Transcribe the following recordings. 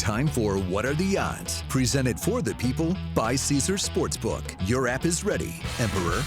Time for What Are the Odds? Presented for the people by Caesars Sportsbook. Your app is ready, Emperor.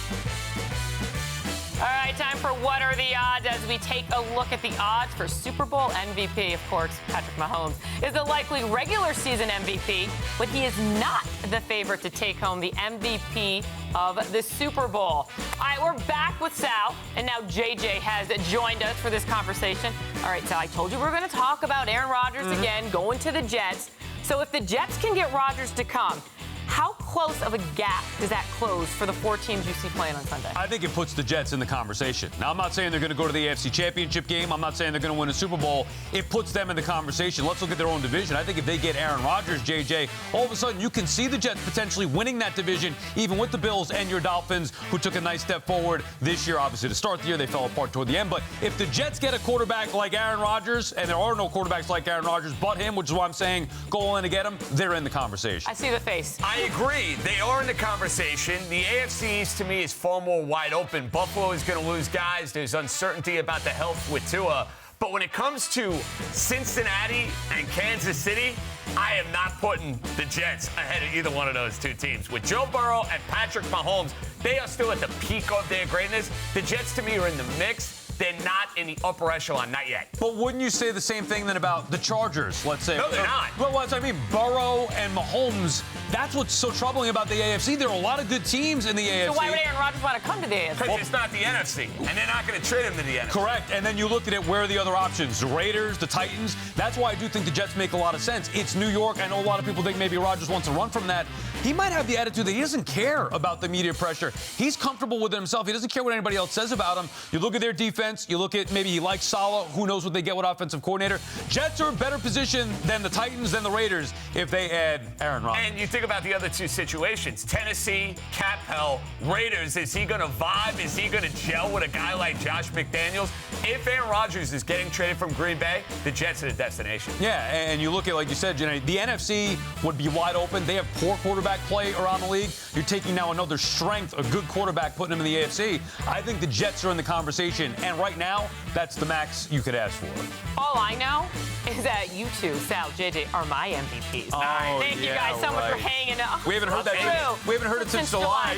All right, time for What Are the Odds as we take a look at the odds for Super Bowl MVP. Of course, Patrick Mahomes is the likely regular season MVP, but he is not the favorite to take home the MVP of the Super Bowl. All right, we're back with Sal, and now JJ has joined us for this conversation. All right, Sal, I told you we were going to talk about Aaron Rodgers again, going to the Jets. So if the Jets can get Rodgers to come, how close of a gap does that close for the 4 teams you see playing on Sunday? I think it puts the Jets in the conversation. Now, I'm not saying they're going to go to the AFC Championship game. I'm not saying they're going to win a Super Bowl. It puts them in the conversation. Let's look at their own division. I think if they get Aaron Rodgers, JJ, all of a sudden you can see the Jets potentially winning that division, even with the Bills and your Dolphins, who took a nice step forward this year. Obviously, to start the year, they fell apart toward the end. But if the Jets get a quarterback like Aaron Rodgers, and there are no quarterbacks like Aaron Rodgers but him, which is why I'm saying go all in to get him, they're in the conversation. I see the face. I agree. They are in the conversation. The AFC East, to me, is far more wide open. Buffalo is going to lose guys. There's uncertainty about the health with Tua. But when it comes to Cincinnati and Kansas City, I am not putting the Jets ahead of either one of those two teams. With Joe Burrow and Patrick Mahomes, they are still at the peak of their greatness. The Jets, to me, are in the mix. They're not in the upper echelon, not yet. But wouldn't you say the same thing then about the Chargers, let's say? No, they're not. Well, what I mean, Burrow and Mahomes, that's what's so troubling about the AFC. There are a lot of good teams in the AFC. So why would Aaron Rodgers want to come to the AFC? Because it's not the NFC, and they're not going to trade him to the NFC. Correct. And then you look at it, where are the other options? The Raiders, the Titans. That's why I do think the Jets make a lot of sense. It's New York. I know a lot of people think maybe Rodgers wants to run from that. He might have the attitude that he doesn't care about the media pressure. He's comfortable with it himself. He doesn't care what anybody else says about him. You look at their defense. You look at maybe he likes Saleh. Who knows what they get with offensive coordinator. Jets are in better position than the Titans, than the Raiders, if they add Aaron Rodgers. And you think about the other two situations. Tennessee, cap hell, Raiders. Is he going to vibe? Is he going to gel with a guy like Josh McDaniels? If Aaron Rodgers is getting traded from Green Bay, the Jets are the destination. Yeah, and you look at, like you said, Jeane, the NFC would be wide open. They have poor quarterback play around the league. You're taking now another strength, a good quarterback, putting him in the AFC. I think the Jets are in the conversation, and right now, that's the max you could ask for. All I know is that you two, Sal, JJ, are my MVPs. Oh, Thank you guys so much for hanging out. We haven't heard that. We haven't heard it since July.